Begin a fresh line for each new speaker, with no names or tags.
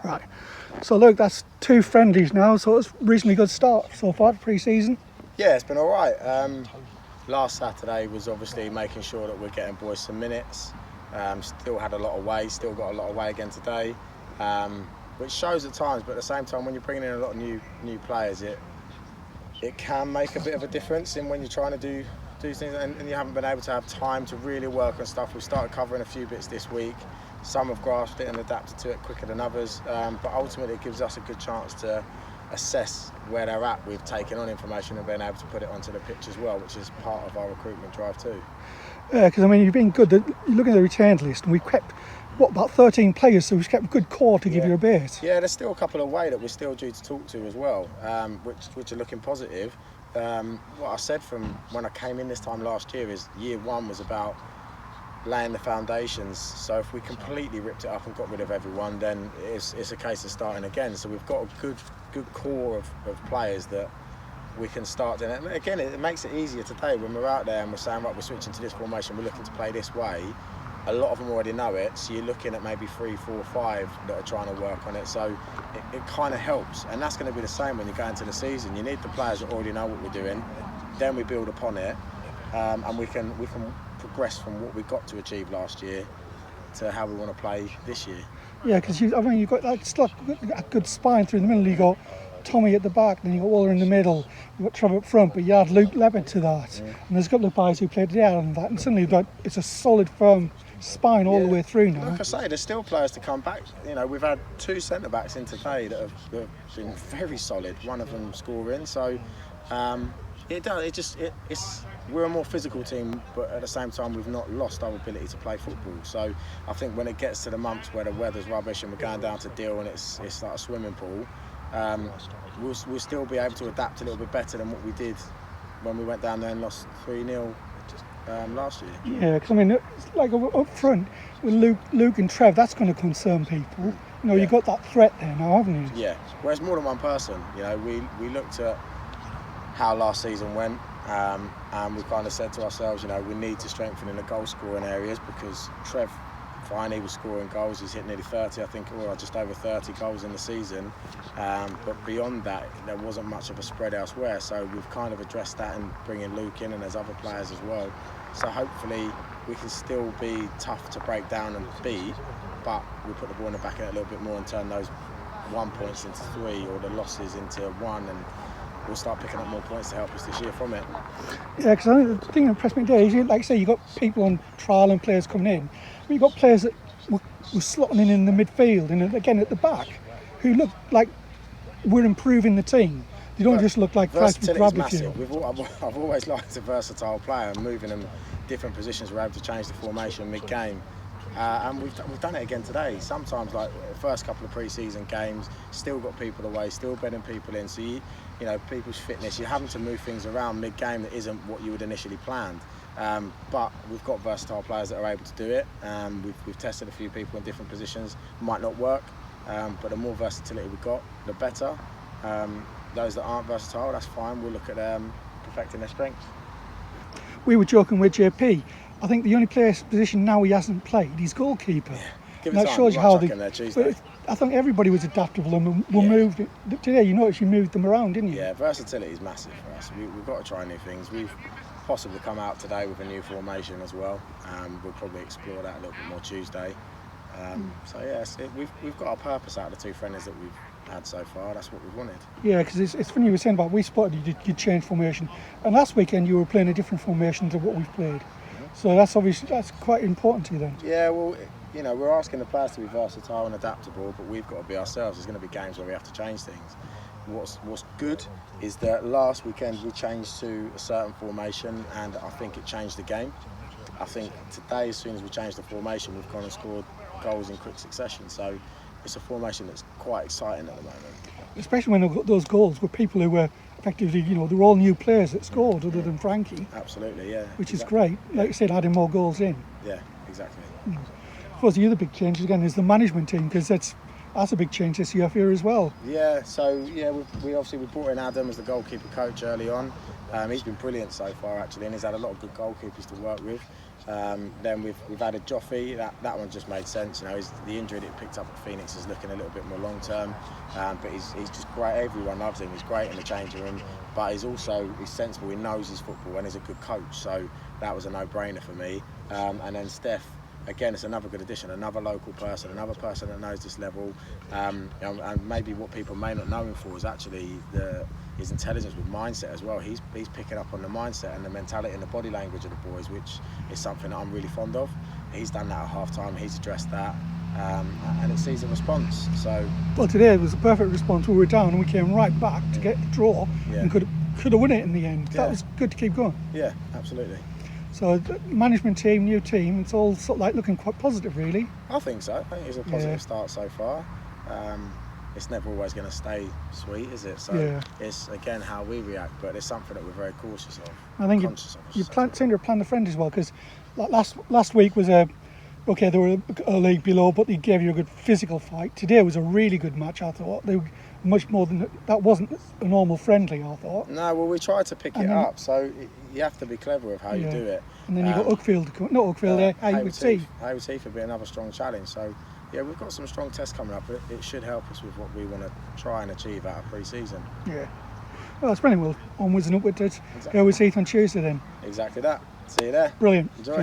Right. So look, that's 2 friendlies now, so it's a reasonably good start so far, pre-season.
Yeah, it's been all right. Last Saturday was obviously making sure that we're getting boys some minutes. Still had a lot away, still got a lot away again today, which shows at times, but at the same time, when you're bringing in a lot of new players, it can make a bit of a difference in when you're trying to do things and you haven't been able to have time to really work on stuff. We've started covering a few bits this week. Some have grasped it and adapted to it quicker than others, but ultimately it gives us a good chance to assess where they're at with taking on information and being able to put it onto the pitch as well, which is part of our recruitment drive too.
Yeah, because I mean, you've been good. You're looking at the returns list, and we've kept, about 13 players, so we've kept a good core to give you a base.
Yeah, there's still a couple away that we're still due to talk to as well, which are looking positive. What I said from when I came in this time last year is year 1 was about laying the foundations. So if we completely ripped it up and got rid of everyone, then it's a case of starting again. So we've got a good core of players that we can start doing. And again, it makes it easier today when we're out there and we're saying, right, we're switching to this formation, we're looking to play this way. A lot of them already know it, so you're looking at maybe 3, 4, 5 that are trying to work on it. So it kind of helps, and that's going to be the same when you go into the season. You need the players that already know what we're doing. Then we build upon it, and we can progress from what we got to achieve last year to how we want to play this year.
Yeah, because you've got a good spine through the middle. You got Tommy at the back, then you got Waller in the middle, you got Trevor up front, but you add Luke Levitt to that, and there's a couple of guys who played the out on that, and suddenly it's a solid, firm spine all the way through now.
Like I say, there's still players to come back. You know, we've had 2 centre backs in today that have been very solid. One of them scoring, so it does. We're a more physical team, but at the same time, we've not lost our ability to play football. So I think when it gets to the months where the weather's rubbish and we're going down to Deal and it's like a swimming pool, we'll still be able to adapt a little bit better than what we did when we went down there and lost 3-0 last year.
Yeah, because I mean, it's like up front with Luke and Trev, that's going to concern people. You know, you've got that threat there now, haven't you?
Yeah, well, it's more than one person. You know, we looked at how last season went, and we kind of said to ourselves, you know, we need to strengthen in the goal scoring areas because Trev, fine, he was scoring goals. He's hit nearly 30, I think, or just over 30 goals in the season. But beyond that, there wasn't much of a spread elsewhere. So we've kind of addressed that and bringing Luke in, and there's other players as well. So hopefully we can still be tough to break down and beat, but we'll put the ball in the back end a little bit more and turn those 1 points into 3 or the losses into 1, and we'll start picking up more points to help us this year from it.
Yeah, because I think the thing that impressed me today is, like I say, you've got people on trial and players coming in, but you've got players that were slotting in the midfield and again at the back who look like we're improving the team. They don't just look like flash to grab a few.
I've always liked a versatile player and moving them different positions. We're able to change the formation mid-game. And we've done it again today. Sometimes, like the first couple of pre-season games, still got people away, still bedding people in. So you know, people's fitness, you're having to move things around mid-game that isn't what you had initially planned. But we've got versatile players that are able to do it. We've tested a few people in different positions. Might not work, but the more versatility we've got, the better. Those that aren't versatile, that's fine. We'll look at perfecting their strengths.
We were joking with JP. I think the only position now he hasn't played is goalkeeper.
Yeah. Give it time.
That shows you how
I
think everybody was adaptable and we moved. Today, you noticed you moved them around, didn't you?
Yeah, versatility is massive for us. We've got to try new things. We've possibly come out today with a new formation as well. We'll probably explore that a little bit more Tuesday. So yeah, we've got our purpose out of the 2 friendlies that we've had so far. That's what we wanted.
Yeah, because it's funny you were saying about we spotted you change formation, and last weekend you were playing a different formation to what we've played. So that's quite important to you then.
Yeah, well, you know, we're asking the players to be versatile and adaptable, but we've got to be ourselves. There's going to be games where we have to change things. What's good is that last weekend we changed to a certain formation, and I think it changed the game. I think today, as soon as we changed the formation, we've gone and scored goals in quick succession. So it's a formation that's quite exciting at the moment.
Especially when those goals were people who were effectively, you know, they're all new players that scored other than Frankie.
Absolutely, yeah.
Which is great. Like you said, adding more goals in.
Yeah, exactly.
I suppose the other big change again is the management team, because that's a big change this year here as well.
Yeah, so yeah, we brought in Adam as the goalkeeper coach early on. He's been brilliant so far actually, and he's had a lot of good goalkeepers to work with. Then we've added Joffrey. That one just made sense. You know, the injury that he picked up at Phoenix is looking a little bit more long term, but he's just great. Everyone loves him. He's great in the changing room, but he's sensible. He knows his football and he's a good coach. So that was a no-brainer for me. And then Steph. Again, it's another good addition, another local person, another person that knows this level, and maybe what people may not know him for is actually his intelligence with mindset as well. He's picking up on the mindset and the mentality and the body language of the boys, which is something that I'm really fond of. He's done that at half-time, he's addressed that, and it sees a response. So,
well, today it was a perfect response. We were down and we came right back to get the draw and could have won it in the end. That was good to keep going.
Yeah, absolutely.
So management team, new team, it's all sort of like looking quite positive, really.
I think so. I think it's a positive start so far. It's never always going to stay sweet, is it? So it's again how we react, but it's something that we're very cautious of.
I think you seem to have planned the friend as well, because like last week was they were a league below, but they gave you a good physical fight. Today was a really good match, I thought. They were much more than that. Wasn't a normal friendly, I thought.
No, well, we tried to pick it up, so you have to be clever with how you do it.
And then you've got Uckfield, not Uckfield, Haywood Heath.
Haywood Heath would be another strong challenge. So yeah, we've got some strong tests coming up. It should help us with what we want to try and achieve out of pre-season.
Yeah. Well, it's brilliant. Well, onwards and upwards. Haywood Heath on Tuesday then.
Exactly that. See you there.
Brilliant.
Enjoy.